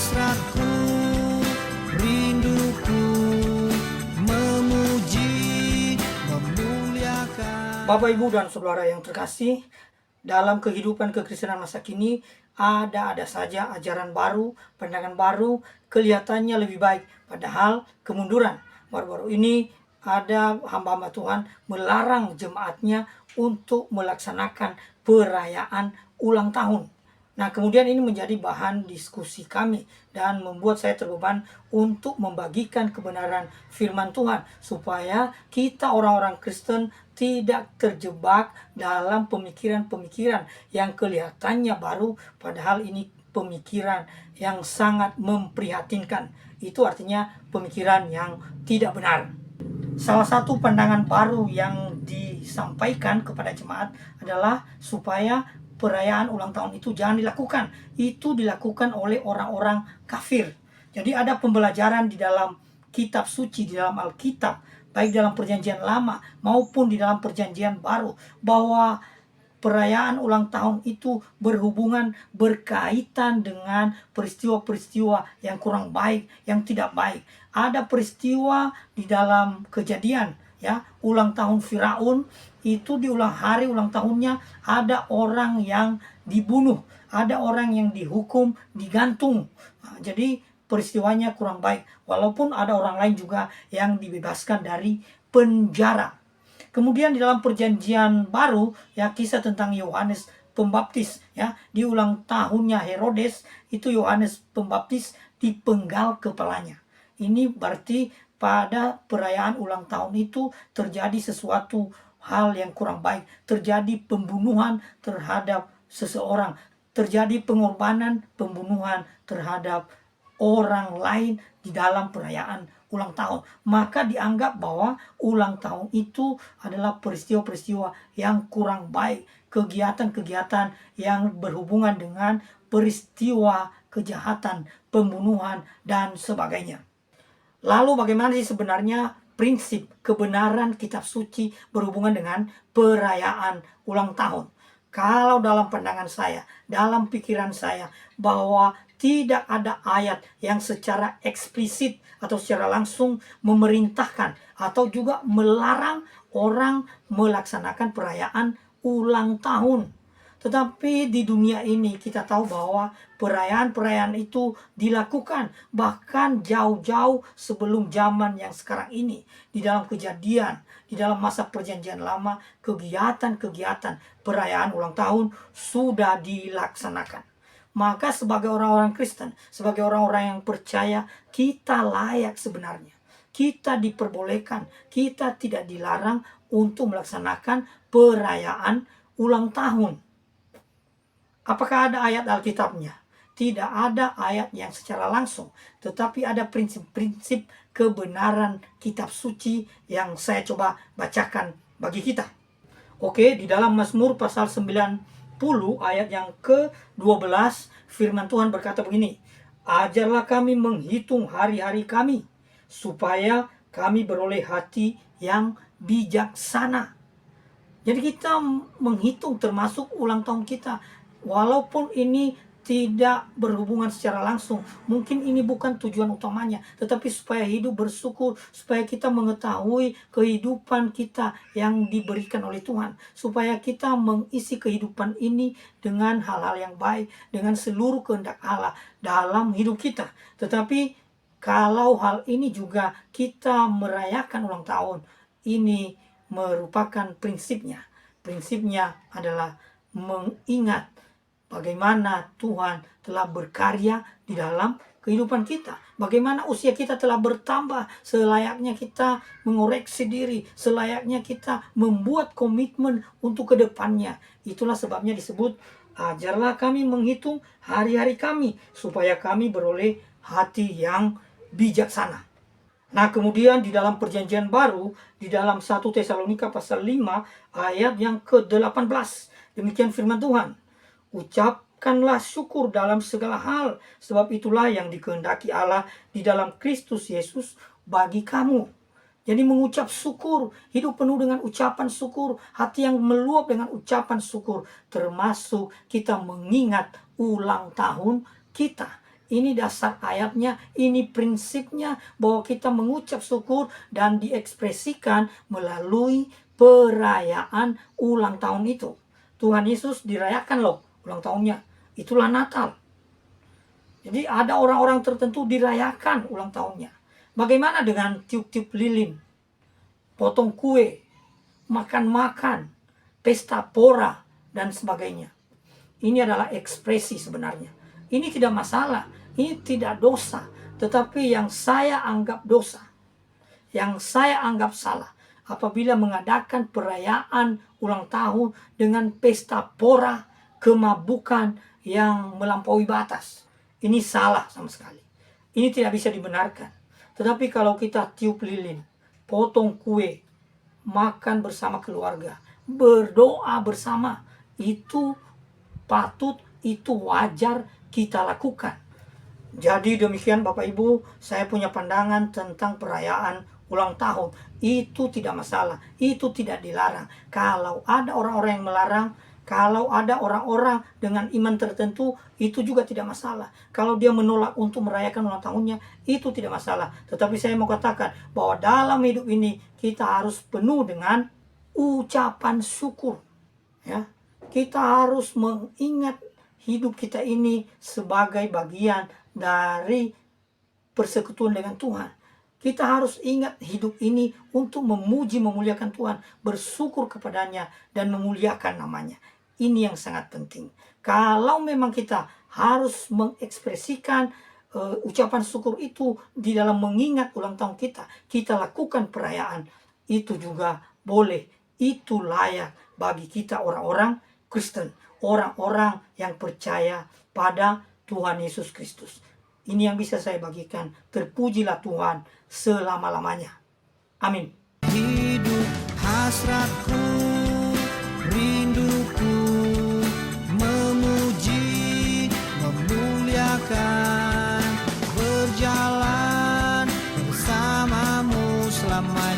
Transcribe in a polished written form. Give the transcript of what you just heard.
hasratku, rinduku, memuji, memuliakan. Bapak, Ibu, dan Saudara yang terkasih, dalam kehidupan kekristenan masa kini ada saja ajaran baru, pandangan baru, kelihatannya lebih baik. Padahal kemunduran. Baru-baru ini ada hamba-hamba Tuhan melarang jemaatnya untuk melaksanakan perayaan ulang tahun. Nah, kemudian ini menjadi bahan diskusi kami dan membuat saya terbeban untuk membagikan kebenaran firman Tuhan supaya kita orang-orang Kristen tidak terjebak dalam pemikiran-pemikiran yang kelihatannya baru, padahal ini pemikiran yang sangat memprihatinkan. Itu artinya pemikiran yang tidak benar. Salah satu pandangan baru yang disampaikan kepada jemaat adalah supaya perayaan ulang tahun itu jangan dilakukan. Itu dilakukan oleh orang-orang kafir. Jadi ada pembelajaran di dalam kitab suci, di dalam Alkitab, baik dalam perjanjian lama maupun di dalam perjanjian baru, bahwa perayaan ulang tahun itu berkaitan dengan peristiwa-peristiwa yang kurang baik, yang tidak baik. Ada peristiwa di dalam Kejadian, ya, ulang tahun Firaun itu di hari ulang tahunnya ada orang yang dibunuh, ada orang yang dihukum, digantung. Nah, jadi peristiwanya kurang baik, walaupun ada orang lain juga yang dibebaskan dari penjara. Kemudian di dalam perjanjian baru, ya, kisah tentang Yohanes Pembaptis, ya, di ulang tahunnya Herodes itu Yohanes Pembaptis dipenggal kepalanya. Ini berarti pada perayaan ulang tahun itu terjadi sesuatu hal yang kurang baik, terjadi pembunuhan terhadap seseorang, terjadi pengorbanan, pembunuhan terhadap orang lain di dalam perayaan ulang tahun. Maka dianggap bahwa ulang tahun itu adalah peristiwa-peristiwa yang kurang baik, kegiatan-kegiatan yang berhubungan dengan peristiwa kejahatan, pembunuhan, dan sebagainya. Lalu bagaimana sih sebenarnya prinsip kebenaran kitab suci berhubungan dengan perayaan ulang tahun? Kalau dalam pandangan saya, dalam pikiran saya, bahwa tidak ada ayat yang secara eksplisit atau secara langsung memerintahkan atau juga melarang orang melaksanakan perayaan ulang tahun. Tetapi di dunia ini kita tahu bahwa perayaan-perayaan itu dilakukan bahkan jauh-jauh sebelum zaman yang sekarang ini. Di dalam Kejadian, di dalam masa perjanjian lama, kegiatan-kegiatan perayaan ulang tahun sudah dilaksanakan. Maka sebagai orang-orang Kristen, sebagai orang-orang yang percaya, kita layak sebenarnya. Kita diperbolehkan, kita tidak dilarang untuk melaksanakan perayaan ulang tahun. Apakah ada ayat Alkitabnya? Tidak ada ayat yang secara langsung, tetapi ada prinsip-prinsip kebenaran kitab suci yang saya coba bacakan bagi kita. Oke, di dalam Mazmur pasal 90 ayat yang ke-12, firman Tuhan berkata begini, "Ajarlah kami menghitung hari-hari kami, supaya kami beroleh hati yang bijaksana." Jadi kita menghitung termasuk ulang tahun kita. Walaupun ini tidak berhubungan secara langsung, mungkin ini bukan tujuan utamanya, tetapi supaya hidup bersyukur, supaya kita mengetahui kehidupan kita yang diberikan oleh Tuhan, supaya kita mengisi kehidupan ini dengan hal-hal yang baik, dengan seluruh kehendak Allah dalam hidup kita. Tetapi kalau hal ini juga kita merayakan ulang tahun, ini merupakan prinsipnya. Prinsipnya adalah mengingat bagaimana Tuhan telah berkarya di dalam kehidupan kita. Bagaimana usia kita telah bertambah, selayaknya kita mengoreksi diri, selayaknya kita membuat komitmen untuk kedepannya. Itulah sebabnya disebut, ajarlah kami menghitung hari-hari kami, supaya kami beroleh hati yang bijaksana. Nah, kemudian di dalam perjanjian baru, di dalam 1 Tesalonika pasal 5 ayat yang ke-18, demikian firman Tuhan, "Ucapkanlah syukur dalam segala hal, sebab itulah yang dikehendaki Allah di dalam Kristus Yesus bagi kamu." Jadi mengucap syukur, hidup penuh dengan ucapan syukur, hati yang meluap dengan ucapan syukur, termasuk kita mengingat ulang tahun kita. Ini dasar ayatnya, ini prinsipnya bahwa kita mengucap syukur dan diekspresikan melalui perayaan ulang tahun itu. Tuhan Yesus dirayakan loh ulang tahunnya. Itulah Natal. Jadi ada orang-orang tertentu dirayakan ulang tahunnya. Bagaimana dengan tiup-tiup lilin, potong kue, makan-makan, pesta pora, dan sebagainya. Ini adalah ekspresi sebenarnya. Ini tidak masalah, ini tidak dosa. Tetapi yang saya anggap dosa, yang saya anggap salah, apabila mengadakan perayaan ulang tahun dengan pesta pora, kemabukan yang melampaui batas. Ini salah sama sekali. Ini tidak bisa dibenarkan. Tetapi kalau kita tiup lilin, potong kue, makan bersama keluarga, berdoa bersama, itu patut, itu wajar kita lakukan. Jadi demikian Bapak Ibu, saya punya pandangan tentang perayaan ulang tahun. Itu tidak masalah, itu tidak dilarang. Kalau ada orang-orang yang melarang, kalau ada orang-orang dengan iman tertentu, itu juga tidak masalah. Kalau dia menolak untuk merayakan ulang tahunnya, itu tidak masalah. Tetapi saya mau katakan bahwa dalam hidup ini kita harus penuh dengan ucapan syukur. Ya, kita harus mengingat hidup kita ini sebagai bagian dari persekutuan dengan Tuhan. Kita harus ingat hidup ini untuk memuji, memuliakan Tuhan, bersyukur kepadanya, dan memuliakan namanya. Ini yang sangat penting. Kalau memang kita harus mengekspresikan ucapan syukur itu di dalam mengingat ulang tahun kita, kita lakukan perayaan, itu juga boleh. Itu layak bagi kita orang-orang Kristen, orang-orang yang percaya pada Tuhan Yesus Kristus. Ini yang bisa saya bagikan. Terpujilah Tuhan selama-lamanya. Amin. Hidup hasratku, rinduku, memuji, memuliakan, berjalan bersamamu selama